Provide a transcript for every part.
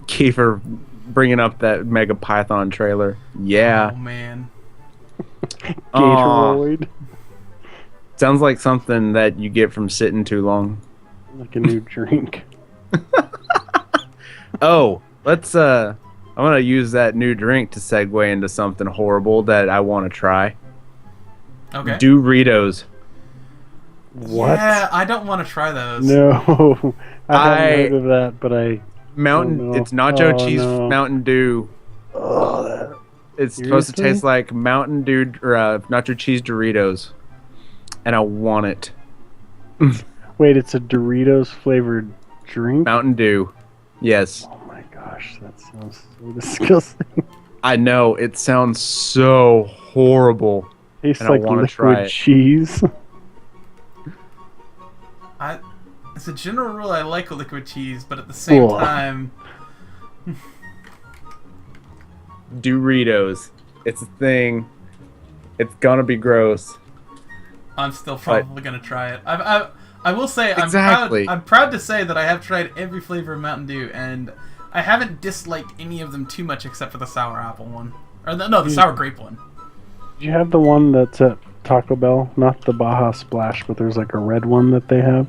Kiefer bringing up that Mega Python trailer. Yeah. Oh man. Aw, Gatoroid. sounds like something that you get from sitting too long. Like a new drink. Oh, I'm gonna use that new drink to segue into something horrible that I want to try. Okay. Doritos. What? Yeah, I don't want to try those. No. I haven't heard of that, but Mountain. Oh, no. It's nacho Oh, cheese no. Mountain Dew. Oh, that. It's supposed to Seriously? taste like Mountain Dew or nacho cheese Doritos, and I want it. Wait, it's a Doritos flavored drink? Mountain Dew. Yes, Oh my gosh, that sounds so disgusting. I know. It sounds so horrible. Tastes And I like wanna try liquid it. cheese. As a general rule, I like liquid cheese, but at the same Ugh. time, Doritos. It's a thing. It's gonna be gross. I'm still probably gonna try it. I will say Exactly. I'm proud to say that I have tried every flavor of Mountain Dew, and I haven't disliked any of them too much except for the sour apple one, or the sour grape one. Do you have the one that's at Taco Bell? Not the Baja Splash, but there's like a red one that they have.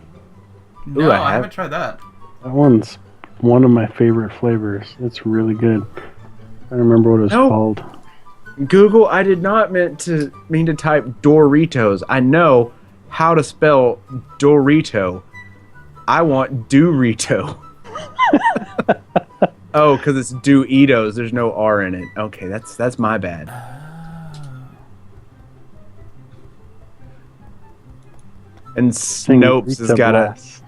No, I I have. haven't tried that. That one's one of my favorite flavors. It's really good. I don't remember what it's No. called. Google, I did not mean to type Doritos. I know how to spell Dorito. I want Dorito. Oh, because it's Doritos. There's no R in it. Okay, that's my bad. And Snopes has Sangria got a... Blast.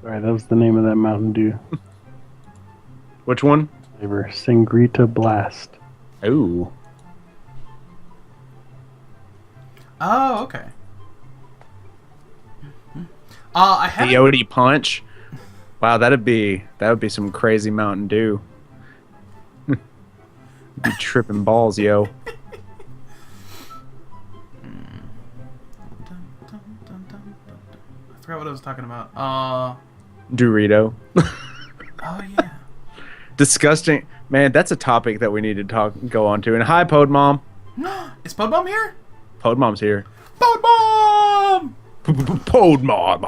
Sorry, that was the name of that Mountain Dew Which one? flavor. Sangrita Blast. Ooh. Oh, okay. I haven't. Peyote Punch. Wow, that would be some crazy Mountain Dew. Be tripping balls, yo. I forgot what I was talking about. Dorito. Oh yeah. Disgusting. Man, that's a topic that we need to go on to. And hi, Pod Mom. Is Podbomb here? Pod Mom's here. Podbomb! Pod Mom.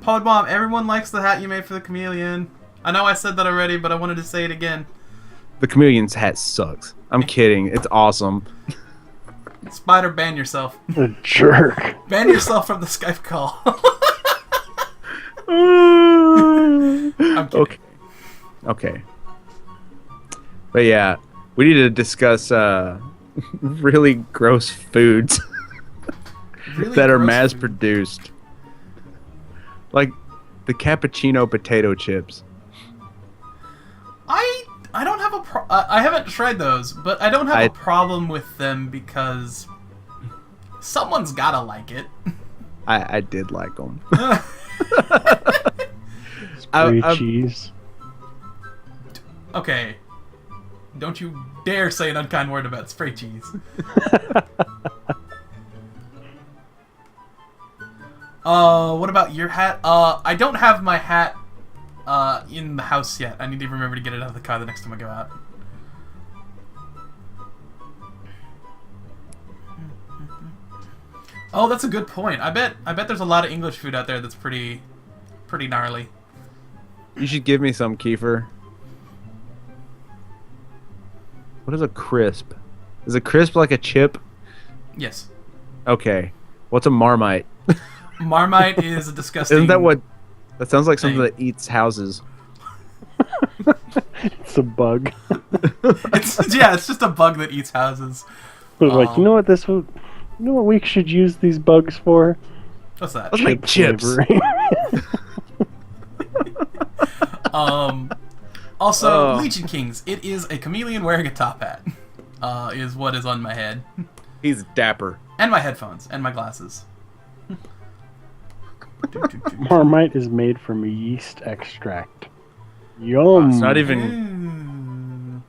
Podbomb, everyone likes the hat you made for the chameleon. I know I said that already, but I wanted to say it again. The chameleon's hat sucks. I'm kidding. It's awesome. Spider, ban yourself. A jerk. Ban yourself from the Skype call. I'm kidding. Okay. But yeah, we need to discuss really gross foods Really that are gross mass food. produced. Like the cappuccino potato chips. I don't have I haven't tried those, but I don't have I- a problem with them because someone's gotta like it. I did like them. Spray I- cheese. Okay. Don't you dare say an unkind word about spray cheese. What about your hat? I don't have my hat in the house yet. I need to remember to get it out of the car the next time I go out. Oh, that's a good point. I bet there's a lot of English food out there that's pretty gnarly. You should give me some, Kiefer. What is a crisp? Is a crisp like a chip? Yes. Okay. What's a Marmite? Marmite is a disgusting. Isn't that what... That sounds like something thing. that eats houses. It's a bug. It's just a bug that eats houses. But like, you know what we should use these bugs for? What's that? Let's make chips. flavoring. Also, Oh. Legion Kings. It is a chameleon wearing a top hat. Is what is on my head, He's dapper. and my headphones, and my glasses. Marmite is made from yeast extract. Yum. It's not even...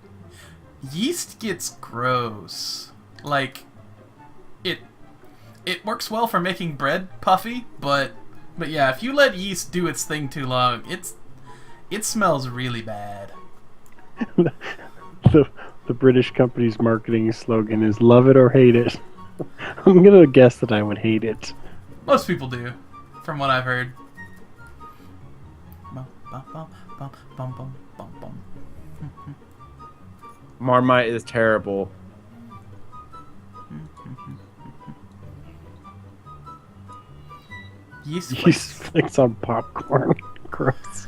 Yeast gets gross. Like, it works well for making bread puffy, but yeah, if you let yeast do its thing too long, It smells really bad. The British company's marketing slogan is "Love it or hate it." I'm gonna guess that I would hate it. Most people do, from what I've heard. Bum, bum, bum, bum, bum, bum, bum, bum. Marmite is terrible. Yeast flakes. Yeast flakes on popcorn. Gross.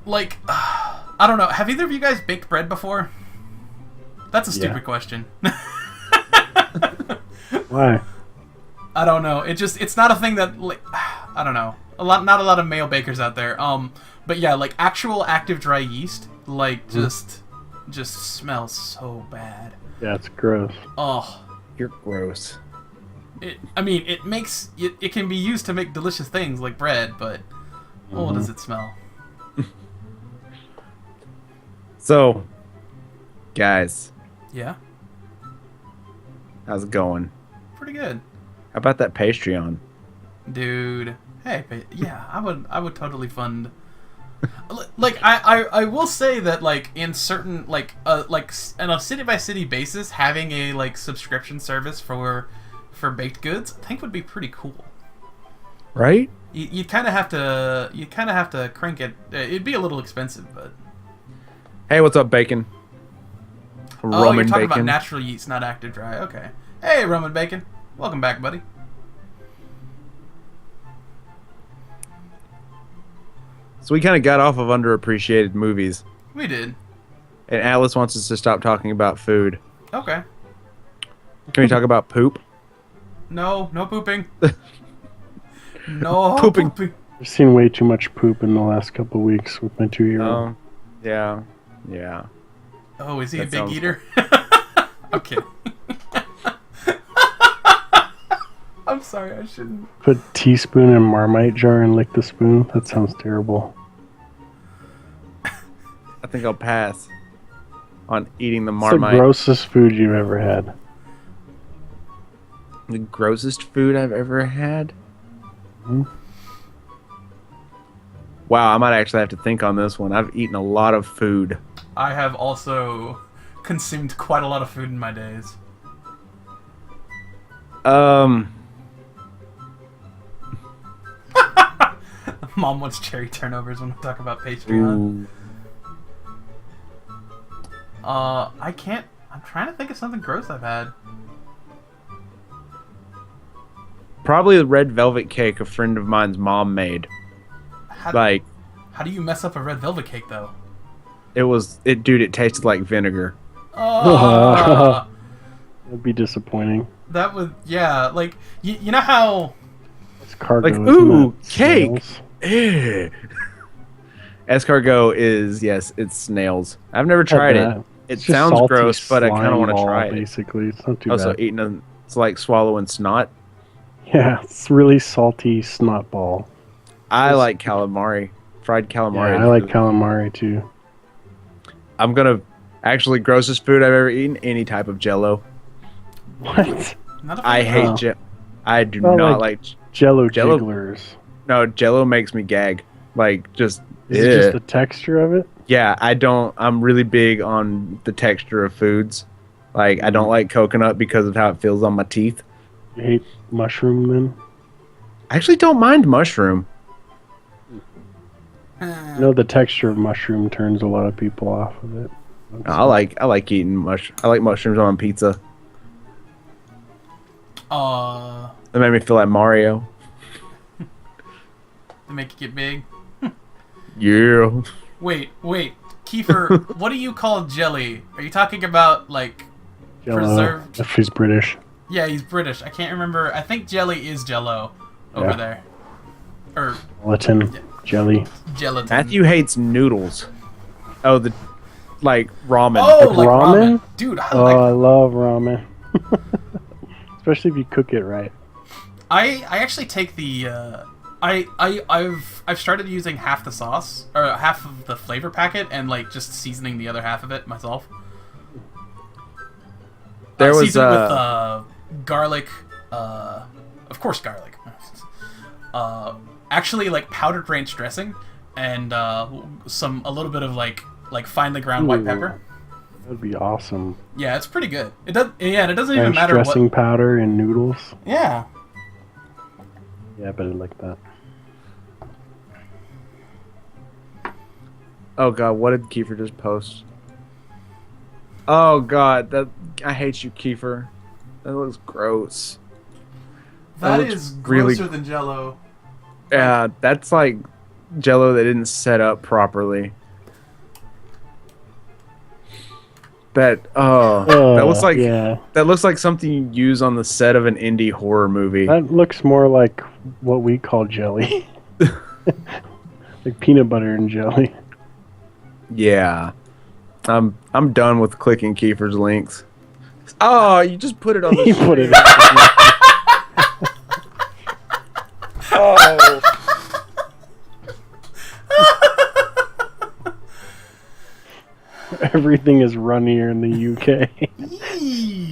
Like, I don't know. Have either of you guys baked bread before? That's a stupid question. Why? I don't know. It's not a thing that, like, I don't know. Not a lot of male bakers out there. But yeah, like actual active dry yeast, like just smells so bad. Yeah, it's gross. Oh, You're gross. It can be used to make delicious things like bread, but oh, does it smell? So, guys, Yeah, how's it going? pretty good, How about that Patreon? dude. Hey, yeah, I would totally fund. Like I will say that like in certain like on a city by city basis, having a like subscription service for baked goods, I think would be pretty cool. Right? You kind of have to crank it. It'd be a little expensive, but Hey, what's up, Bacon? oh, you're talking about natural yeast, not active dry. Okay. Hey, Roman Bacon, welcome back, buddy. So we kind of got off of underappreciated movies, We did. and Atlas wants us to stop talking about food. Okay. Can we talk about poop? No pooping. No Pooping. I've seen way too much poop in the last couple of weeks with my 2-year-old. Yeah. Oh, is he That a big sounds eater? I'm kidding. I'm sorry, I shouldn't. Put teaspoon in Marmite jar and lick the spoon. That sounds terrible. I think I'll pass on eating the It's Marmite. the grossest food you've ever had. The grossest food I've ever had? Hmm? Wow, I might actually have to think on this one. I've eaten a lot of food. I have also consumed quite a lot of food in my days. Mom wants cherry turnovers when we talk about Patreon. Ooh. I can't. I'm trying to think of something gross I've had. Probably the red velvet cake a friend of mine's mom made. How do you mess up a red velvet cake though? Dude, it tasted like vinegar. Oh, That'd be disappointing. that would like you know how It's cargo. Like, isn't ooh, it? cake! Snails. Eh. Escargot is, yes, it's snails. I've never tried Had it. that. It It's just sounds salty gross, but I kind of slime want to ball, try it. Basically, it's not too Also, bad. it's like swallowing snot. Yeah, it's really salty snot ball. I like calamari. Fried calamari. Yeah, I like calamari too. I'm gonna actually grossest food I've ever eaten. Any type of Jello. What? not a I fan. hate Oh. Jello. I do Well, not like- like. Jello Jello- jigglers. No, Jello makes me gag. Like just. Is it just the texture of it? Yeah, I don't. I'm really big on the texture of foods. Like I don't like coconut because of how it feels on my teeth. You hate mushroom then? I actually don't mind mushroom. You know, the texture of mushroom turns a lot of people off of it. I like eating I like mushrooms on pizza. That made me feel like Mario. To make it get big. Yeah. Wait, Kiefer, what do you call jelly? Are you talking about like Jello, preserved? if he's British. Yeah, he's British. I can't remember. I think jelly is Jello over Yeah. there, or Gelatin, jelly. gelatin. Matthew hates noodles. Oh, the like ramen. Oh, Like like ramen? ramen? Dude, I Oh, like. I love ramen. Especially if you cook it right. I actually take the. I've started using half the sauce or half of the flavor packet and like just seasoning the other half of it myself. There was seasoned with garlic, of course garlic. Actually, like powdered ranch dressing, and a little bit of like finely ground white pepper. That'd be awesome. Yeah, it's pretty good. It does. Yeah, and it doesn't even Ranch matter dressing what. powder and noodles. Yeah. Yeah, I bet I'd like that. Oh god, what did Kiefer just post? Oh god, I hate you, Kiefer. That looks gross. That looks is really- grosser than Jello. Yeah, that's like Jello that didn't set up properly. That looks like something you use on the set of an indie horror movie. That looks more like what we call jelly. Like peanut butter and jelly. Yeah. I'm done with clicking Kiefer's links. Oh, you just put it on the He put it. Oh. Everything is runnier in the UK.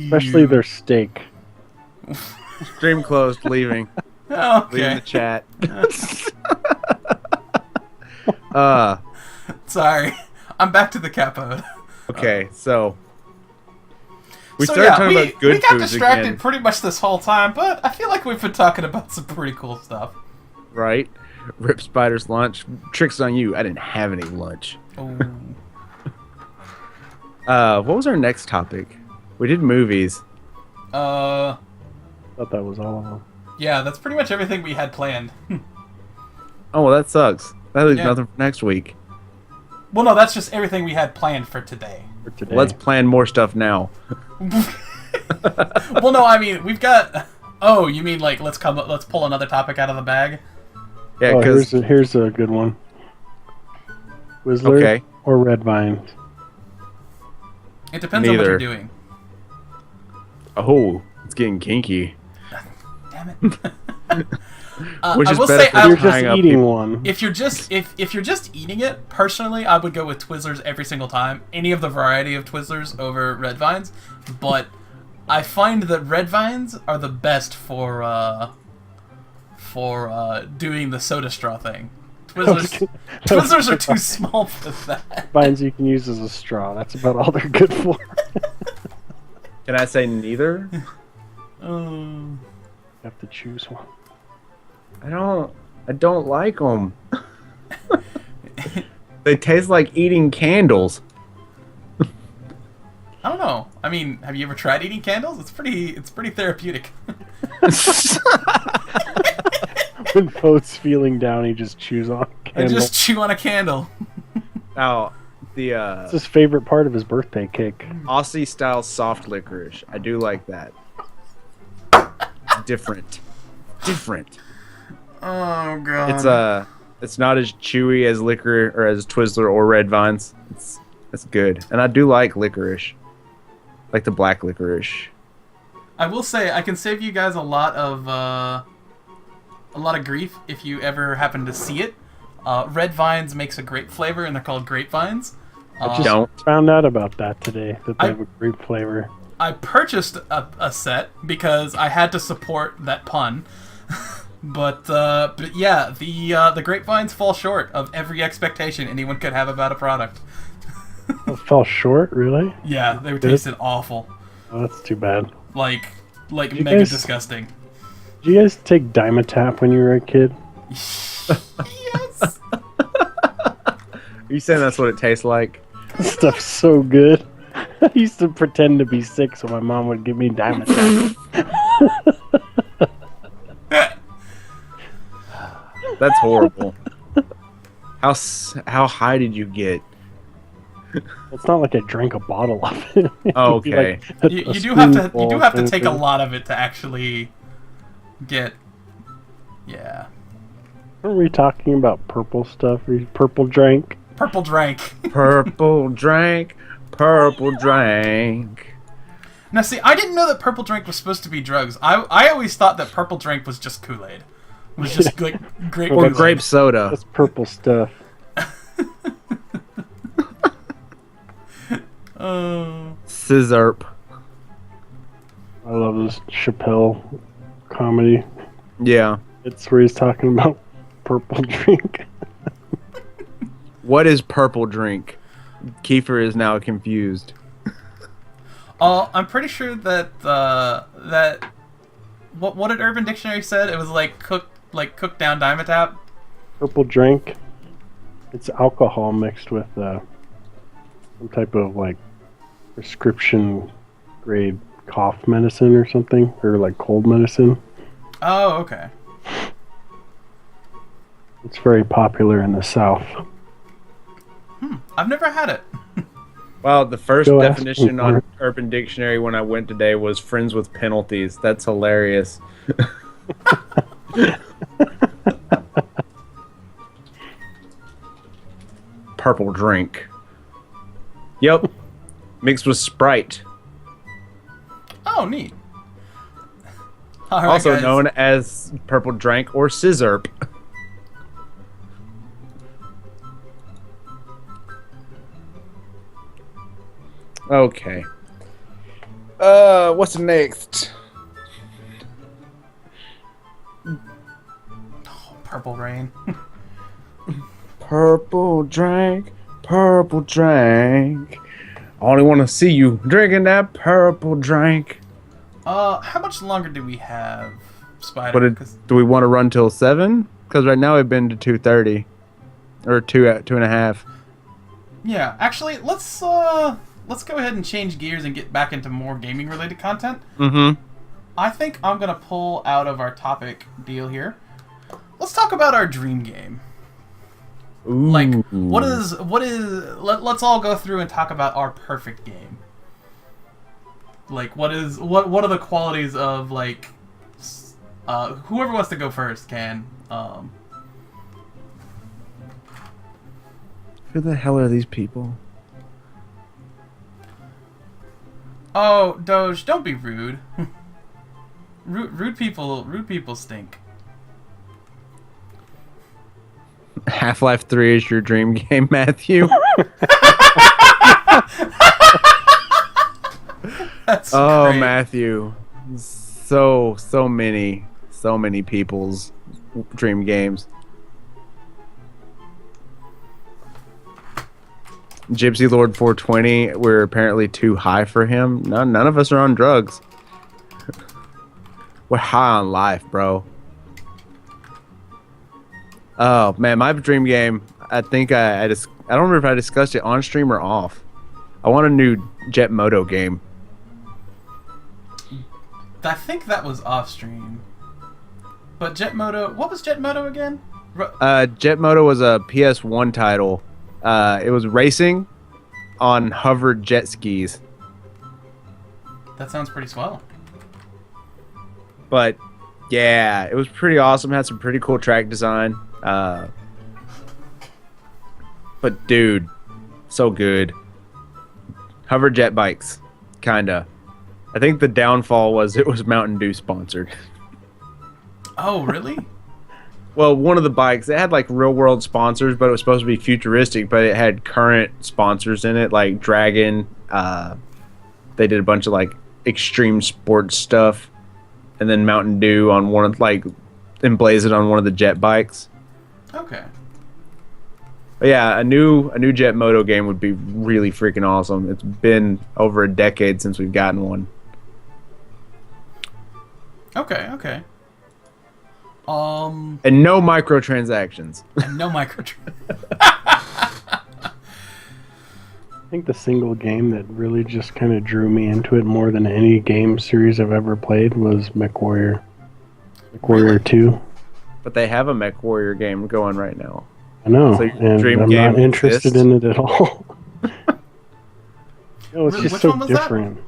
Especially their steak. Stream closed, leaving. Okay. Leaving the chat. Sorry. I'm back to the capo. Okay, so we started talking about good we got foods distracted again, pretty much this whole time, but I feel like we've been talking about some pretty cool stuff. right? Rip Spider's lunch. Tricks on you. I didn't have any lunch. Oh. What was our next topic? We did movies. Thought that was all of them. Yeah, that's pretty much everything we had planned. Oh, well, that sucks. That leaves Yeah. nothing for next week. Well, no, that's just everything we had planned for today. For today. Let's plan more stuff now. Well, no, I mean, we've got... Oh, you mean like let's pull another topic out of the bag? Yeah, Oh, because here's a good one. Whistler Okay. or Red Vines? It depends on what Neither. you're doing. oh, it's getting kinky. Damn it. Which I is will better say, for You're you just tying up eating people. one. if you're just eating it, personally, I would go with Twizzlers every single time. Any of the variety of Twizzlers over Red Vines, but I find that Red Vines are the best for doing the soda straw thing. Twizzlers are too small for that. Vines you can use as a straw. That's about all they're good for. Can I say neither? You have to choose one. I don't like them. They taste like eating candles. I don't know. I mean, have you ever tried eating candles? It's pretty therapeutic. When Pote's feeling down, he just chews on a I candle. just chew on a candle. Now, the It's his favorite part of his birthday cake. Aussie style soft licorice. I do like that. Different. Oh god. It's not as chewy as liquor or as Twizzler or Red Vines. It's good, and I do like licorice, like the black licorice. I will say I can save you guys a lot of grief if you ever happen to see it. Red Vines makes a grape flavor, and they're called grapevines. I just Don't. found out about that today, that they I- have a grape flavor. I purchased a set because I had to support that pun. But yeah, the grapevines fall short of every expectation anyone could have about a product. It fell short, really? Yeah, they were Did it? tasted awful. Oh, that's too bad. Like You mega guys- disgusting. Did you guys take Dimetap when you were a kid? Yes. Are you saying that's what it tastes like? This stuff's so good. I used to pretend to be sick so my mom would give me Dimetap. That's horrible. How high did you get? It's not like I drank a bottle of it. It Oh, would be okay. like You a do have to spoonful take a of it. lot of it to actually get. Yeah. Weren't we talking about purple stuff? Purple drank? Purple drank. Purple drank, purple drank. Now, see, I didn't know that purple drink was supposed to be drugs. I always thought that purple drink was just Kool-Aid. Was just like grape Or Kool-Aid. grape soda. That's purple stuff. Scissorp. I love this Chappelle comedy. Yeah. It's where he's talking about purple drink. What is purple drink? Kiefer is now confused. I'm pretty sure that what did Urban Dictionary said? It was like cooked down Dimetapp. Purple drink. It's alcohol mixed with some type of like prescription grade cough medicine or something, or like cold medicine. Oh, okay. It's very popular in the South. I've never had it. Well, the first Go definition ask me. on Urban Dictionary when I went today was friends with penalties. That's hilarious. Purple drink. Yep. Mixed with Sprite. Oh, neat. All right, Also guys. known as purple drink or scissorp. Okay. What's next? Oh, Purple Rain. Purple drink, purple drink. I only want to see you drinking that purple drink. How much longer do we have, Spider? What do we want to run till 7? Because right now we've been to 2:30, or 2.5. Yeah, actually, let's go ahead and change gears and get back into more gaming related content. Mm-hmm. I think I'm gonna pull out of our topic deal here. Let's talk about our dream game. Ooh. Like, let's all go through and talk about our perfect game. Like, what are the qualities of, like, whoever wants to go first can. Who the hell are these people? Oh, Doge, don't be rude. Rude people stink. Half-Life 3 is your dream game, Matthew? That's Oh, great. Matthew. So many people's dream games. Gypsy Lord 420, we're apparently too high for him. None of us are on drugs. We're high on life, bro. Oh, man, my dream game, I think I don't remember if I discussed it on stream or off. I want a new Jet Moto game. I think that was off stream. But Jet Moto, what was Jet Moto again? Jet Moto was a PS1 title. It was racing on hovered jet skis. That sounds pretty swell. But yeah, it was pretty awesome. Had some pretty cool track design. But dude, so good. Hover jet bikes, kinda. I think the downfall was it was Mountain Dew sponsored. Oh, really? Well, one of the bikes, it had like real world sponsors, but it was supposed to be futuristic, but it had current sponsors in it, like Dragon. They did a bunch of like extreme sports stuff, and then Mountain Dew on one of like emblazoned on one of the jet bikes. Okay. But yeah, a new Jet Moto game would be really freaking awesome. It's been over a decade since we've gotten one. Okay. And no microtransactions. And no microtransactions. I think the single game that really just kind of drew me into it more than any game series I've ever played was MechWarrior. MechWarrior 2. But they have a Mech Warrior game going right now. I know, So your and dream I'm game not interested exists? in it at all. No, it's Really? just Which so one was that? different.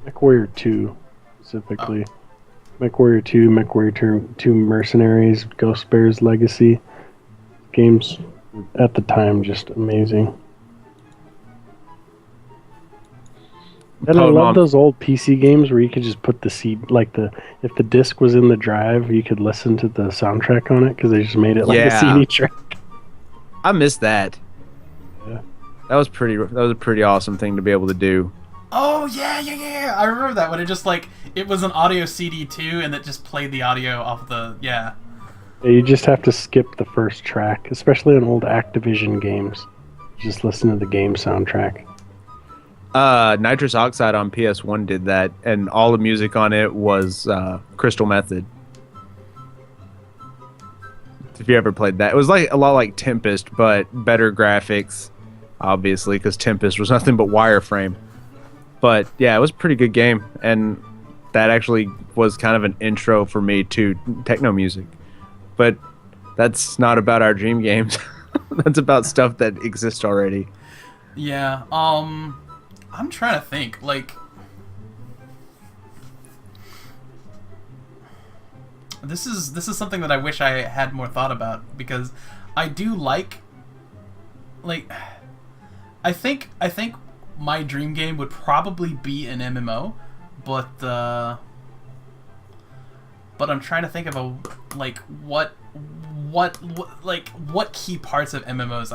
MechWarrior 2, specifically. MechWarrior 2, MechWarrior 2 Mercenaries, Ghost Bear's Legacy. Games, at the time, just amazing. And I Told love Mom- those old PC games where you could just put the CD, if the disc was in the drive, you could listen to the soundtrack on it because they just made it like a Yeah. CD track. I miss that. Yeah. That was a pretty awesome thing to be able to do. Oh, yeah. I remember that when it just, like, it was an audio CD too, and it just played the audio off the, Yeah, you just have to skip the first track, especially on old Activision games. Just listen to the game soundtrack. Nitrous Oxide on PS1 did that, and all the music on it was Crystal Method. If you ever played that, it was like a lot like Tempest, but better graphics, obviously, because Tempest was nothing but wireframe. But yeah, it was a pretty good game, and that actually was kind of an intro for me to techno music. But that's not about our dream games. That's about stuff that exists already. Yeah. I'm trying to think. Like, this is something that I wish I had more thought about, because I do like I think my dream game would probably be an MMO, but I'm trying to think of what key parts of MMOs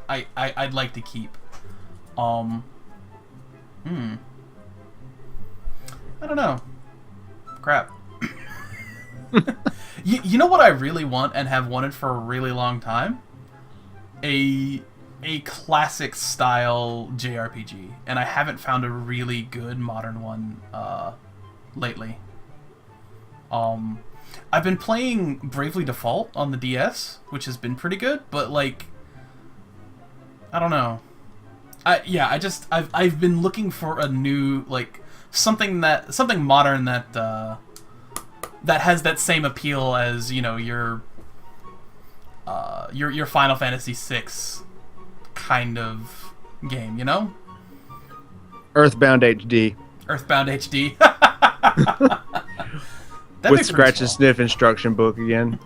I'd like to keep. I don't know. Crap. You know what I really want and have wanted for a really long time? A classic style JRPG, and I haven't found a really good modern one lately. I've been playing Bravely Default on the DS, which has been pretty good, but like, I don't know. I've been looking for a new, like, something modern that has that same appeal as, you know, your Final Fantasy VI kind of game, you know? Earthbound HD. Earthbound HD. With scratch and sniff instruction book again.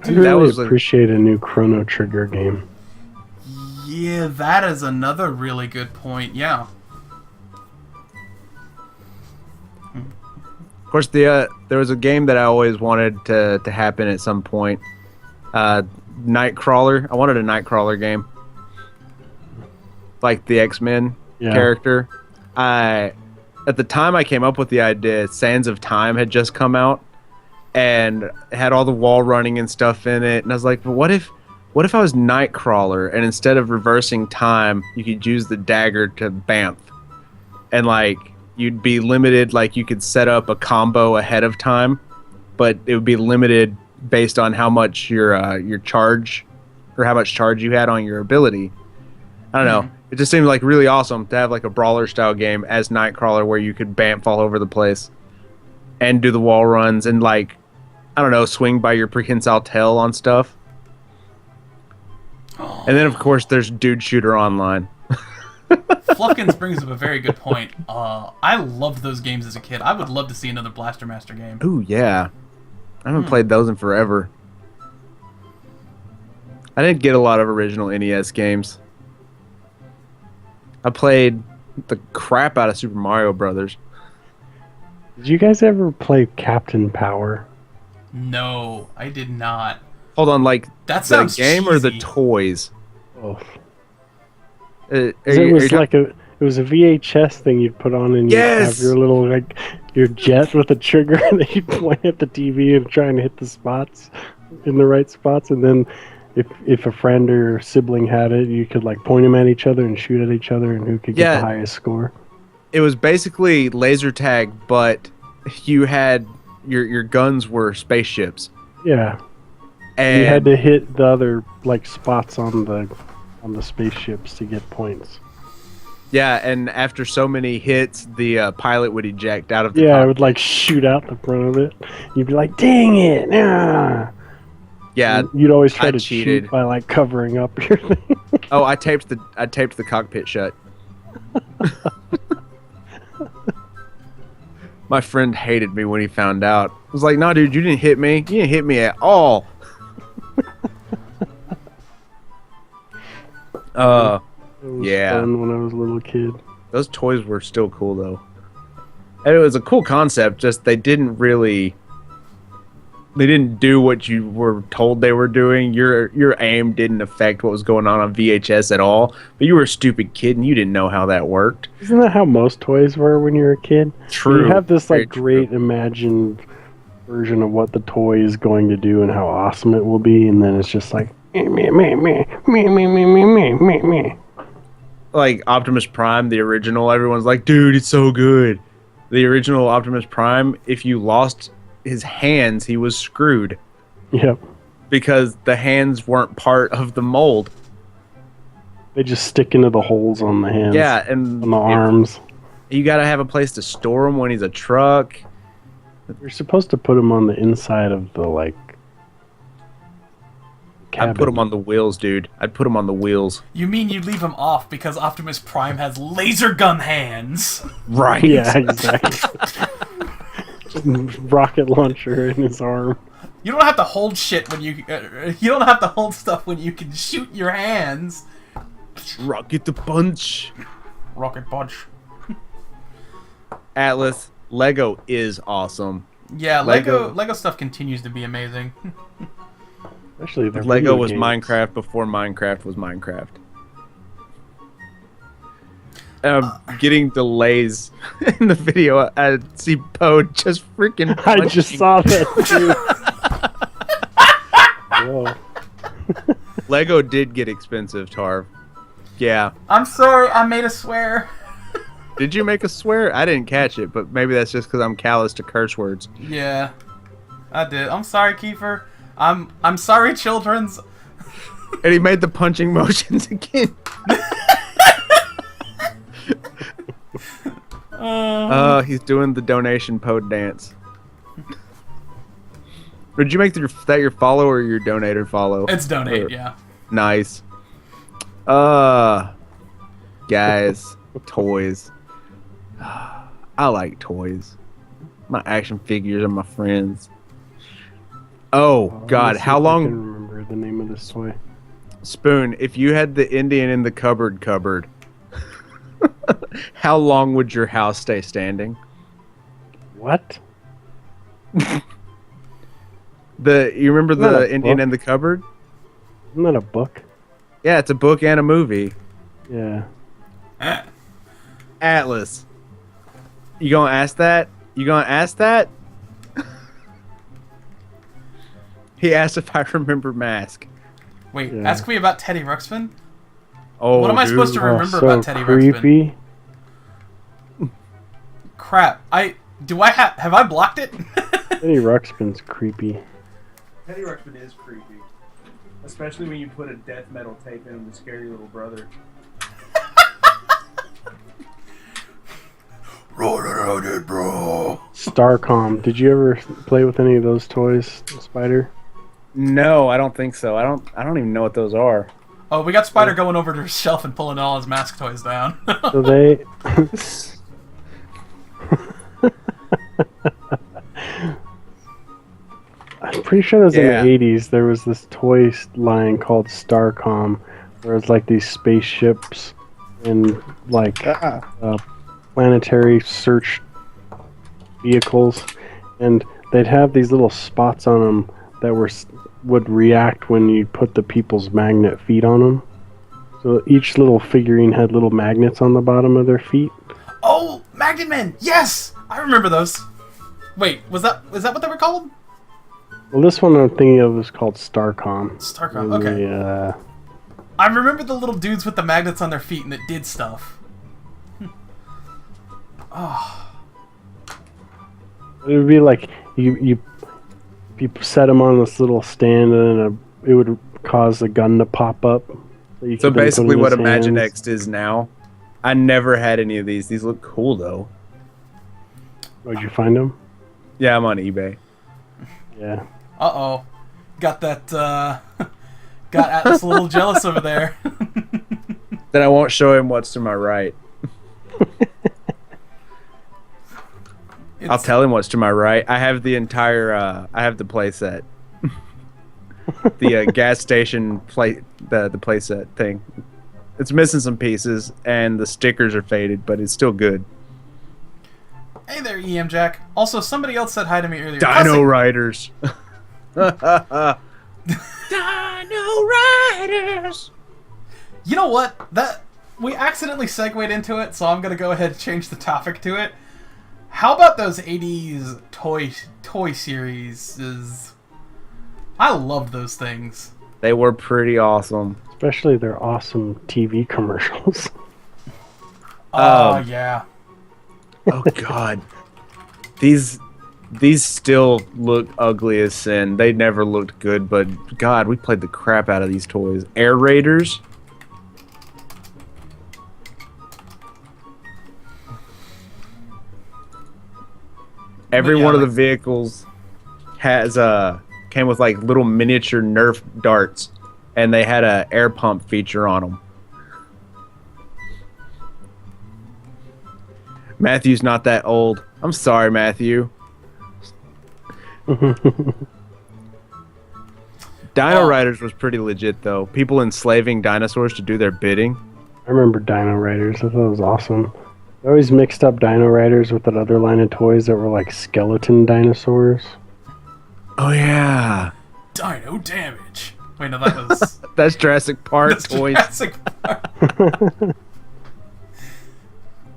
Dude, I really appreciate a new Chrono Trigger game. Yeah, that is another really good point. Yeah. Of course, there was a game that I always wanted to happen at some point. Nightcrawler. I wanted a Nightcrawler game, like the X-Men character. At the time I came up with the idea, Sands of Time had just come out and had all the wall running and stuff in it, and I was like, well, what if I was Nightcrawler, and instead of reversing time, you could use the dagger to bamf, and like you'd be limited, like you could set up a combo ahead of time, but it would be limited based on how much your charge, or how much charge you had on your ability. I don't know. It just seemed like really awesome to have like a brawler style game as Nightcrawler, where you could bamf all over the place and do the wall runs and, like, I don't know, swing by your prehensile tail on stuff. And then of course there's Dude Shooter Online. Fluffkins brings up a very good point. I loved those games as a kid. I would love to see another Blaster Master game. Ooh, yeah. I haven't played those in forever. I didn't get a lot of original NES games. I played the crap out of Super Mario Brothers. Did you guys ever play Captain Power? No, I did not. Hold on, like that the game cheesy. Or the toys? Oh. It was a VHS thing you'd put on, and you'd have your little, like, your jet with a trigger, and then you'd point at the TV and trying to hit the spots in the right spots, and then if a friend or sibling had it, you could, like, point them at each other and shoot at each other, and who could get the highest score. It was basically laser tag, but you had your guns were spaceships. Yeah, and you had to hit the other, like, spots on the spaceships to get points. Yeah, and after so many hits, the pilot would eject out of the cockpit. It would, like, shoot out the front of it. You'd be like, dang it! Ah! Yeah, and you'd always try to cheat by, like, covering up your thing. Oh, I taped the cockpit shut. My friend hated me when he found out. I was like, "No, dude, you didn't hit me. You didn't hit me at all." It was fun when I was a little kid. Those toys were still cool though. And it was a cool concept, just they didn't do what you were told they were doing. Your aim didn't affect what was going on VHS at all. But you were a stupid kid and you didn't know how that worked. Isn't that how most toys were when you were a kid? True. You have this, like, great imagined version of what the toy is going to do and how awesome it will be, and then it's just like, Like Optimus Prime, the original, everyone's like, dude, it's so good. The original Optimus Prime, if you lost his hands, he was screwed. Yep. Because the hands weren't part of the mold. They just stick into the holes on the hands. Yeah, and on the arms. You gotta have a place to store him when he's a truck. You're supposed to put him on the inside of the, like, cabin. I'd put him on the wheels, dude. I'd put him on the wheels. You mean you leave him off because Optimus Prime has laser gun hands? Right. Yeah, exactly. Just rocket launcher in his arm. You don't have to hold shit when you... you don't have to hold stuff when you can shoot your hands. Rocket the punch. Rocket punch. Atlas, Lego is awesome. Yeah, Lego stuff continues to be amazing. Especially the Lego was games. Minecraft before Minecraft was Minecraft. Getting delays in the video. I see Poe just freaking I just saw that too. Whoa. Lego did get expensive, Tarv. Yeah. I'm sorry, I made a swear. Did you make a swear? I didn't catch it, but maybe that's just because I'm callous to curse words. Yeah, I did. I'm sorry, Kiefer. I'm sorry, children's. And he made the punching motions again. He's doing the donation Poe dance. Did you make that your follow or your donator follow? It's donate, yeah. Nice. Guys, toys. I like toys. My action figures are my friends. Oh God, how long? I can remember the name of this toy. Spoon, if you had the Indian in the cupboard, how long would your house stay standing? What? You remember Isn't that the a Indian book? in the cupboard? Isn't that a book? Yeah, it's a book and a movie. Yeah. Atlas. You gonna ask that? You gonna ask that? He asked if I remember Mask. Wait, Yeah. ask me about Teddy Ruxpin? Oh, What am I supposed to dude. remember so about Teddy Ruxpin? creepy. Crap. Have I blocked it? Teddy Ruxpin's creepy. Teddy Ruxpin is creepy. Especially when you put a death metal tape in him to scare your little brother. Bro. Starcom. Did you ever play with any of those toys, Spider? No, I don't think so. I don't even know what those are. Oh, we got Spider going over to his shelf and pulling all his mask toys down. So they. I'm pretty sure it was in the 80s. There was this toy line called Starcom, where it's like these spaceships and like planetary search vehicles, and they'd have these little spots on them that would react when you put the people's magnet feet on them. So each little figurine had little magnets on the bottom of their feet. Oh, Magnet Men! Yes! I remember those. Wait, was that what they were called? Well, this one I'm thinking of is called Starcom. Starcom, okay. Yeah. I remember the little dudes with the magnets on their feet and it did stuff. Oh. It would be like you set them on this little stand, and then it would cause a gun to pop up. So basically what hands. Imaginext is now. I never had any of these. These look cool, though. Where'd you find them? Yeah, I'm on eBay. Yeah. Uh-oh. Got that, got Atlas a little jealous over there. Then I won't show him what's to my right. I'll tell him what's to my right. I have the entire, I have the playset. The gas station the playset thing. It's missing some pieces, and the stickers are faded, but it's still good. Hey there, EM Jack. Also, somebody else said hi to me earlier. Dino Riders. Dino Riders. You know what? We accidentally segued into it, so I'm gonna go ahead and change the topic to it. How about those 80s toy series? I loved those things. They were pretty awesome. Especially their awesome TV commercials. Oh, yeah. Oh God, these still look ugly as sin. They never looked good, but God, we played the crap out of these toys. Air Raiders. Every Yeah, one of like- the vehicles has came with like little miniature Nerf darts, and they had a air pump feature on them. Matthew's not that old. I'm sorry, Matthew. Dino Riders was pretty legit though. People enslaving dinosaurs to do their bidding. I remember Dino Riders. I thought it was awesome. I always mixed up Dino Riders with that other line of toys that were like skeleton dinosaurs. Oh yeah. Dino damage. Wait, no, that was... That's Jurassic Park that's toys. Jurassic Park.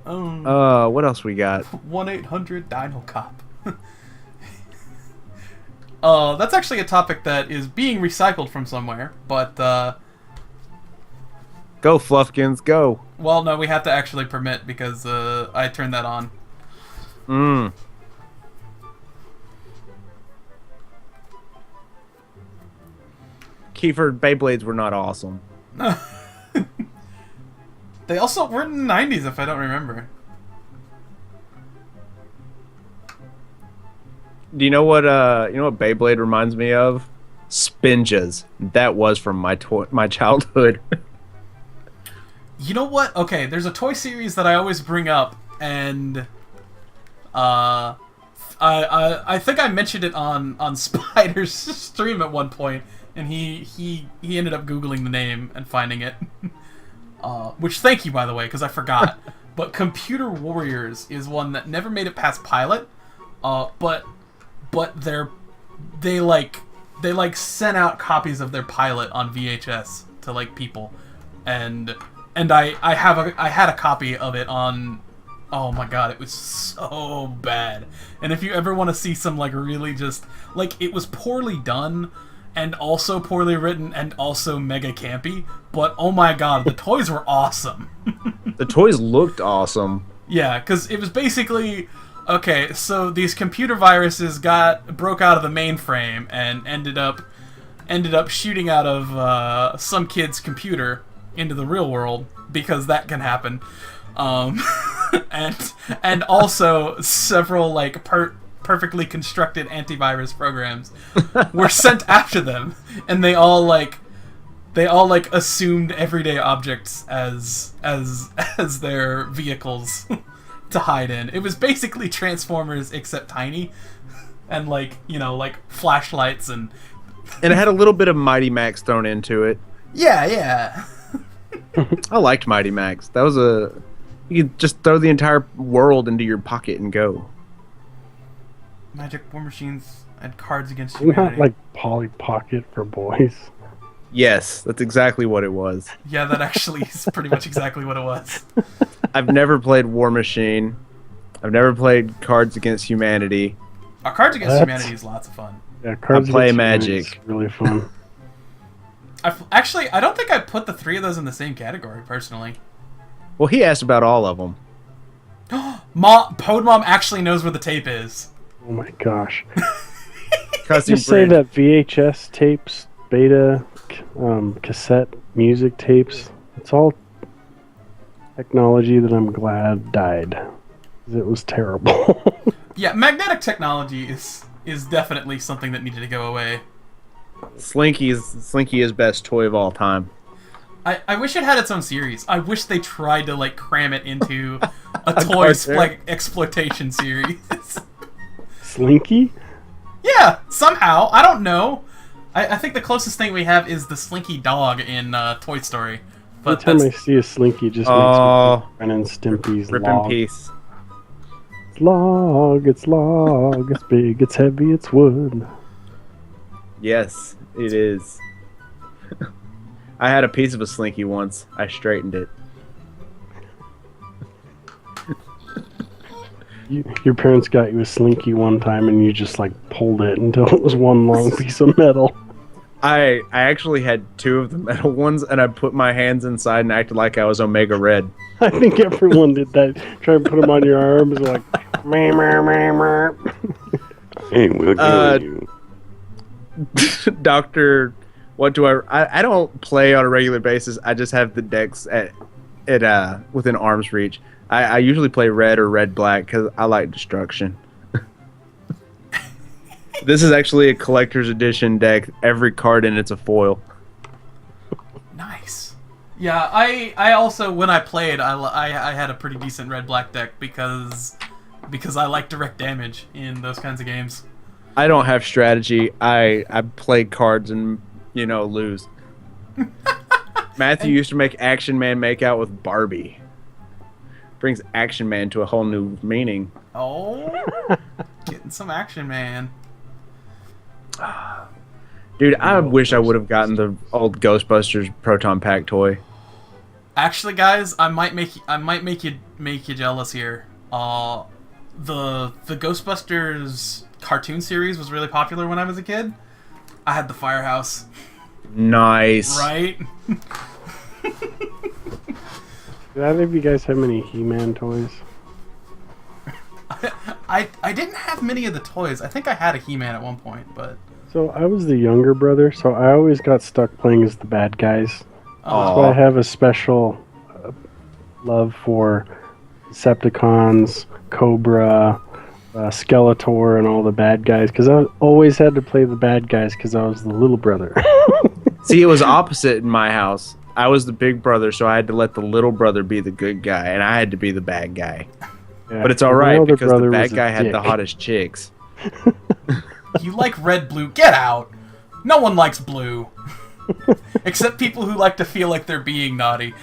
What else we got? 1-800 Dino Cop. That's actually a topic that is being recycled from somewhere, but Go Fluffkins, go. well, no, we have to actually permit because I turned that on. Kiefer, Beyblades were not awesome. They also were in the 90s, if I don't remember. Do you know what Beyblade reminds me of? Spinjas. That was from my childhood. You know what? Okay, there's a toy series that I always bring up, and I think I mentioned it on Spider's stream at one point, and he ended up Googling the name and finding it. Which, thank you, by the way, because I forgot. But Computer Warriors is one that never made it past pilot, but they sent out copies of their pilot on VHS to like people, and I had a copy of it on. Oh my god, it was so bad. And if you ever want to see some like really just like, it was poorly done and also poorly written and also mega campy, but oh my god, the toys were awesome. The toys looked awesome. Yeah, because it was basically, okay, so these computer viruses broke out of the mainframe and ended up shooting out of some kid's computer into the real world, because that can happen. And also several like perfectly constructed antivirus programs were sent after them, and they all assumed everyday objects as their vehicles to hide in. It was basically Transformers except tiny, and like flashlights and it had a little bit of Mighty Max thrown into it. yeah. I liked Mighty Max. That was you could just throw the entire world into your pocket and go. Magic War Machines and Cards Against Isn't that Humanity. like Polly Pocket for boys? Yes, that's exactly what it was. Yeah, that actually is pretty much exactly what it was. I've never played War Machine. I've never played Cards Against Humanity. Cards Against What? Humanity is lots of fun. Yeah, Cards play Against Magic. Humanity is really fun. Actually, I don't think I put the three of those in the same category, personally. Well, he asked about all of them. Podmom actually knows where the tape is. Oh my gosh. Cussing Just say Bridge. that VHS tapes, beta, cassette music tapes, it's all technology that I'm glad died. 'Cause it was terrible. Yeah, magnetic technology is definitely something that needed to go away. Slinky is best toy of all time. I wish it had its own series. I wish they tried to like cram it into a toy cartoon. exploitation series. Slinky? Yeah, somehow. I don't know. I think the closest thing we have is the Slinky dog in Toy Story. But Every time I that's, see a Slinky, it just makes me Oh. think of Ren and Stimpy's Rip log. in peace. It's log, it's big, it's heavy, it's wood. Yes, it is. I had a piece of a Slinky once. I straightened it. Your parents got you a Slinky one time and you just like pulled it until it was one long piece of metal. I actually had 2 of the metal ones, and I put my hands inside and acted like I was Omega Red. I think everyone did that. Try and put them on your arms, like, meh, meh, meh, meh. Hey, we'll kill you. Doctor, what do I don't play on a regular basis. I just have the decks at within arm's reach. I usually play red or red black because I like destruction. This is actually a collector's edition deck. Every card in it's a foil. Nice. Yeah, I also, when I played, I had a pretty decent red-black deck because I like direct damage in those kinds of games. I don't have strategy. I play cards and, lose. Matthew used to make Action Man make out with Barbie. Brings Action Man to a whole new meaning. Oh, getting some Action Man. Dude, I wish I would have gotten the old Ghostbusters Proton Pack toy. Actually, guys, I might make you jealous here. The Ghostbusters cartoon series was really popular when I was a kid. I had the Firehouse. Nice. Right? Did either of you guys have many He-Man toys? I didn't have many of the toys. I think I had a He-Man at one point, but... So I was the younger brother, so I always got stuck playing as the bad guys. So I have a special love for Decepticons, Cobra, Skeletor, and all the bad guys, because I always had to play the bad guys because I was the little brother. See, it was opposite in my house. I was the big brother, so I had to let the little brother be the good guy, and I had to be the bad guy. Yeah, but it's alright, because the bad guy had dick. the hottest chicks. You like red, blue? Get out! No one likes blue. Except people who like to feel like they're being naughty.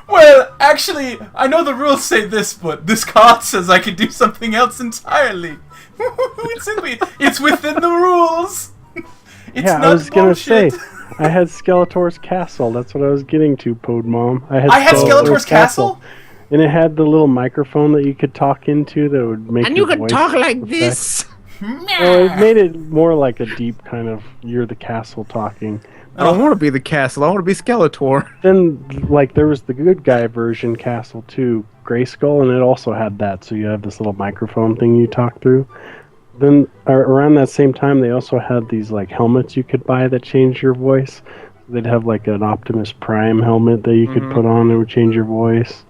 Well, actually, I know the rules say this, but this card says I can do something else entirely. It's within the rules. It's yeah, not I was gonna bullshit. say, I had Skeletor's Castle. That's what I was getting to, Pod Mom. I had Skeletor's Castle? And it had the little microphone that you could talk into that would make. And you your could voice talk like effect. this. Well, it made it more like a deep kind of you're the castle talking. I don't want to be the castle. I want to be Skeletor. Then, like, there was the good guy version Castle too, Grayskull, and it also had that. So you have this little microphone thing you talk through. Then around that same time, they also had these like helmets you could buy that changed your voice. They'd have like an Optimus Prime helmet that you could put on that would change your voice.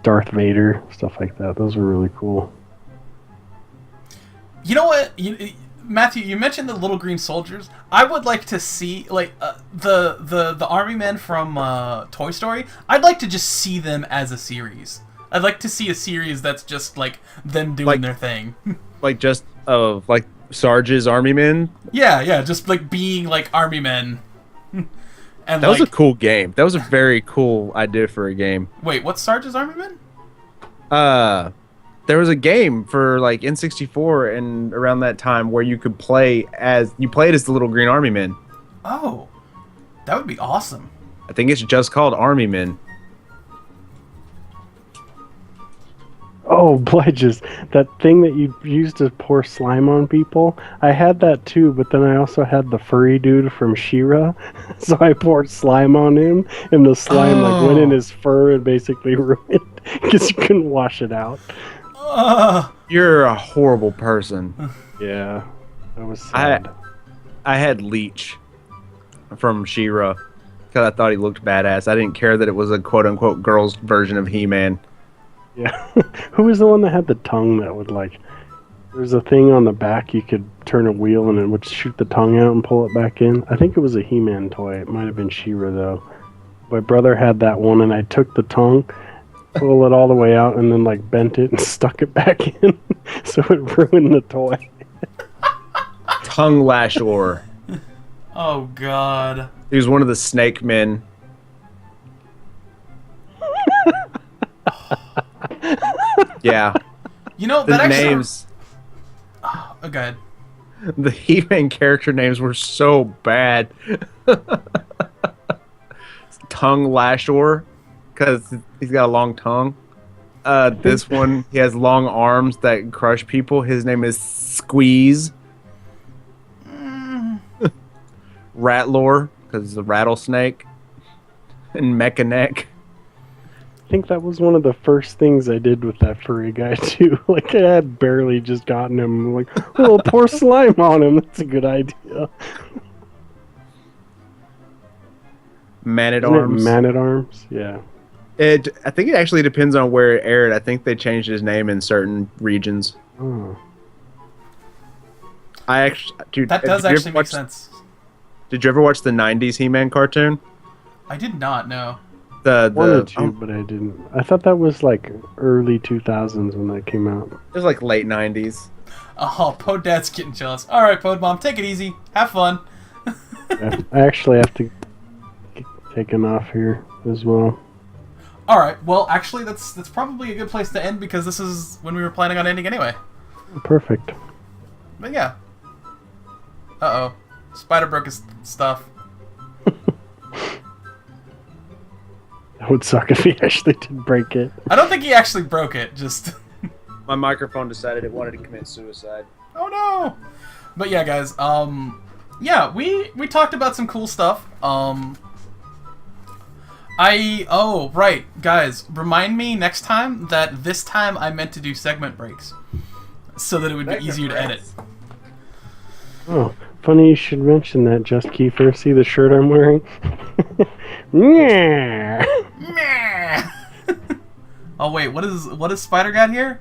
Darth Vader, stuff like that. Those were really cool. You know what, Matthew? You mentioned the little green soldiers. I would like to see like the army men from Toy Story. I'd like to just see them as a series. I'd like to see a series that's just like them doing their thing. Like just like Sarge's army men. Yeah, just like being like army men. And that was a cool game. That was a very cool idea for a game. Wait, what's Sarge's army men? There was a game for like N64 and around that time where you could play as the little green army men. Oh, that would be awesome. I think it's just called Army Men. Oh, Pledges. That thing that you used to pour slime on people. I had that too, but then I also had the furry dude from She-Ra. So I poured slime on him, and the slime like went in his fur and basically ruined because you couldn't wash it out. You're a horrible person. Yeah, that was sad. I had Leech from She-Ra because I thought he looked badass. I didn't care that it was a quote-unquote girl's version of He-Man. Yeah. Who was the one that had the tongue that would like... There's a thing on the back you could turn a wheel and it would shoot the tongue out and pull it back in. I think it was a He-Man toy. It might have been She-Ra though. My brother had that one and I took the tongue, pulled it all the way out, and then like bent it and stuck it back in. So it ruined the toy. Tongue Lashor. Oh God. He was one of the Snake Men. Yeah. You know, The that actually... names... Oh, go ahead. The He-Man character names were so bad. Tongue Lashor, because he's got a long tongue. This one, he has long arms that crush people. His name is Squeeze. Ratlore, because it's a rattlesnake, and Mecha Neck. I think that was one of the first things I did with that furry guy too. Like I had barely just gotten him. Like, oh, pour slime on him. That's a good idea. Man at Isn't it Arms. Man at Arms. Yeah. I think it actually depends on where it aired. I think they changed his name in certain regions. Oh. Dude, That does actually make sense. Did you ever watch the '90s He-Man cartoon? I did not know. Wanted to, but I didn't. I thought that was like early 2000s when that came out. It was like late '90s. Oh, Pod Dad's getting jealous. All right, Pod Mom, take it easy. Have fun. I actually have to get taken off here as well. All right. Well, actually, that's probably a good place to end because this is when we were planning on ending anyway. Perfect. But yeah. Uh-oh. Spider broke his stuff. That would suck if he actually did break it. I don't think he actually broke it, just... My microphone decided it wanted to commit suicide. Oh no! But yeah, guys, yeah, we talked about some cool stuff. Oh, right, guys, remind me next time that this time I meant to do segment breaks. So that it would be easier to edit. Oh, funny you should mention that, Just Kiefer. See the shirt I'm wearing? Yeah. Meh. Oh wait, what is Spider got here?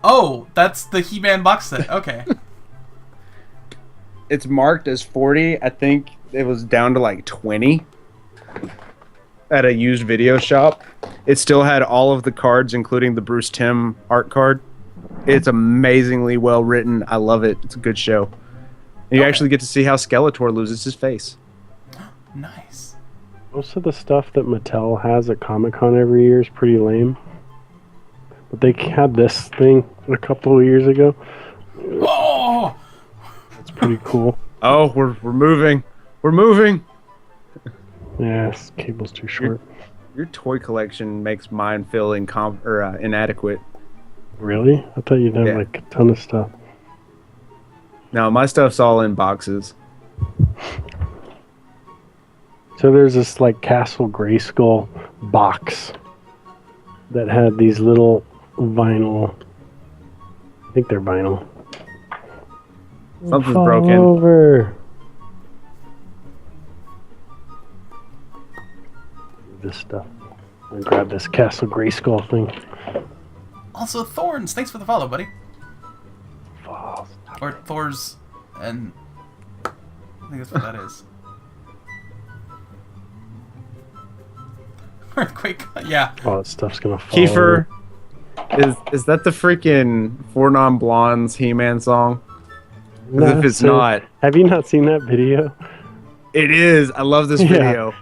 Oh, that's the He-Man box set. Okay. It's marked as 40. I think it was down to like 20 at a used video shop. It still had all of the cards, including the Bruce Timm art card. It's amazingly well written. I love it. It's a good show. And you actually get to see how Skeletor loses his face. Nice. Most of the stuff that Mattel has at Comic-Con every year is pretty lame. But they had this thing a couple of years ago. Oh! It's pretty cool. Oh, we're moving. We're moving. Yeah, this cable's too short. Your toy collection makes mine feel inadequate. Really? I thought you'd have like a ton of stuff. No, my stuff's all in boxes. So there's this like Castle Grayskull box that had these little vinyl. I think they're vinyl. Something's Fall broken. Over. This stuff. I'm gonna grab this Castle Grayskull thing. Also, Thorns, thanks for the follow, buddy. Oh, Or Thor's, and I think that's what that is. Earthquake, yeah. oh, that stuff's gonna fall. Kiefer, over. is that the freaking Four Non Blondes He-Man song? Because No, if it's sir. not, Have you not seen that video? it is. I love this Yeah. video.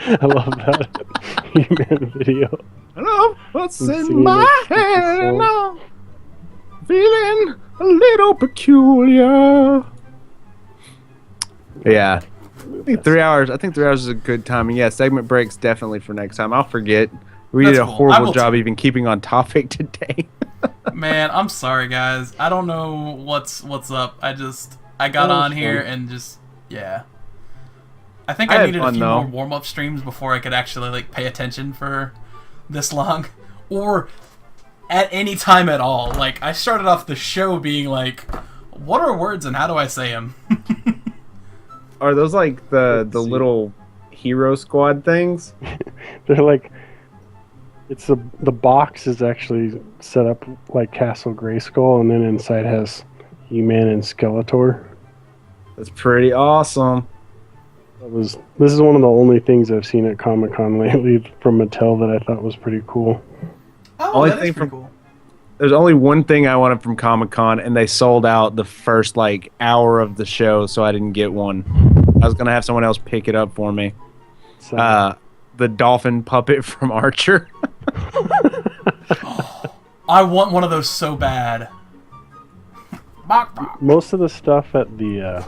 I love that He-Man video. I love what's I'm in singing my that stupid head, and song. I'm feeling a little peculiar. Yeah. I think 3 hours. I think 3 hours is a good time. And yeah, segment breaks definitely for next time. I'll forget. We That's did a cool. I horrible will job even keeping on topic today. Man, I'm sorry, guys. I don't know what's up. I got That was on here fun. and just, yeah. I think I I had needed a fun, few though. more warm-up streams before I could actually, like, pay attention for this long. Or at any time at all. Like, I started off the show being like, what are words and how do I say them? Are those like the Let's see. little hero squad things? They're like, the box is actually set up like Castle Grayskull, and then inside has He-Man and Skeletor. That's pretty awesome. This is one of the only things I've seen at Comic-Con lately from Mattel that I thought was pretty cool. Oh, Only that is thing pretty from- cool. There's only one thing I wanted from Comic-Con, and they sold out the first like hour of the show, so I didn't get one. I was gonna have someone else pick it up for me. So, The dolphin puppet from Archer. I want one of those so bad. most of the stuff at the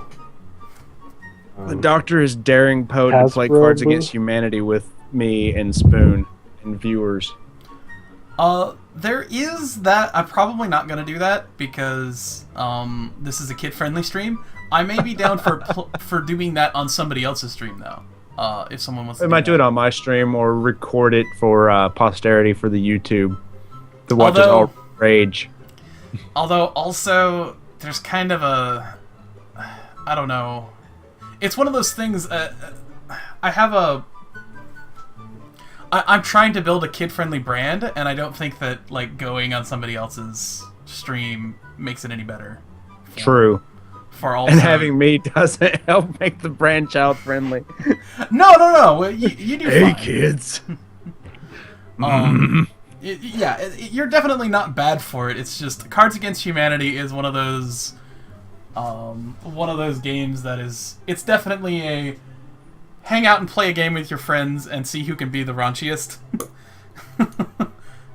The Doctor is daring Poe to play Hasbro Cards booth? Against Humanity with me and Spoon and viewers. There is that. I'm probably not gonna do that because this is a kid-friendly stream. I may be down for doing that on somebody else's stream though. If someone wants to I might do it on my stream or record it for posterity for the YouTube to watch us all rage. Although, also, there's kind of a... I don't know. It's one of those things... I'm trying to build a kid-friendly brand, and I don't think that like going on somebody else's stream makes it any better. True. For all and having me doesn't help make the brand child-friendly. No. You do fine. Hey, kids. You're definitely not bad for it. It's just Cards Against Humanity is one of those games that is. It's definitely a hang out and play a game with your friends and see who can be the raunchiest.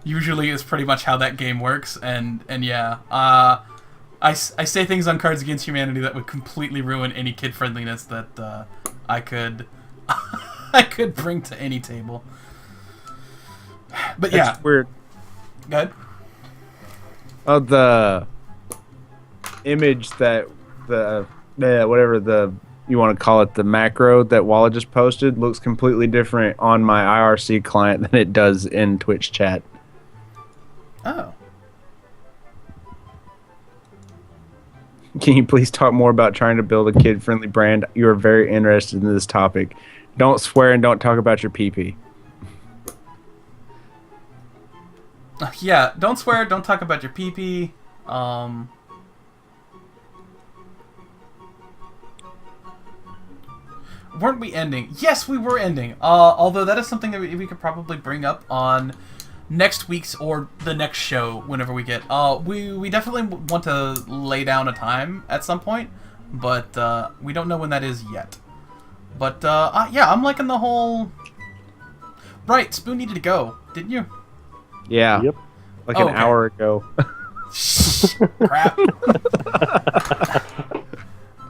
Usually, is pretty much how that game works, and yeah. I say things on Cards Against Humanity that would completely ruin any kid friendliness that I could I could bring to any table. But That's weird. Go ahead. Oh, the image that whatever you want to call it, the macro that Walla just posted looks completely different on my IRC client than it does in Twitch chat. Oh. Can you please talk more about trying to build a kid-friendly brand? You are very interested in this topic. Don't swear and don't talk about your pee-pee. Yeah, don't swear, don't talk about your pee-pee. Weren't we ending? Yes, we were ending. Although that is something that we could probably bring up on next week's or the next show whenever we get. We definitely want to lay down a time at some point, but we don't know when that is yet. But yeah, I'm liking the whole. Right, Spoon needed to go, didn't you? Yeah. Yep. Like an hour ago. Crap.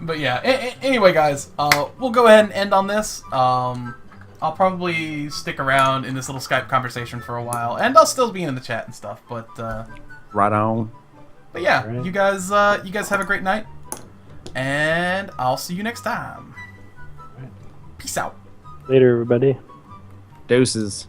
But yeah, anyway, guys, we'll go ahead and end on this. I'll probably stick around in this little Skype conversation for a while, and I'll still be in the chat and stuff. But right on. But yeah, right. you guys have a great night, and I'll see you next time. Peace out. Later, everybody. Deuces.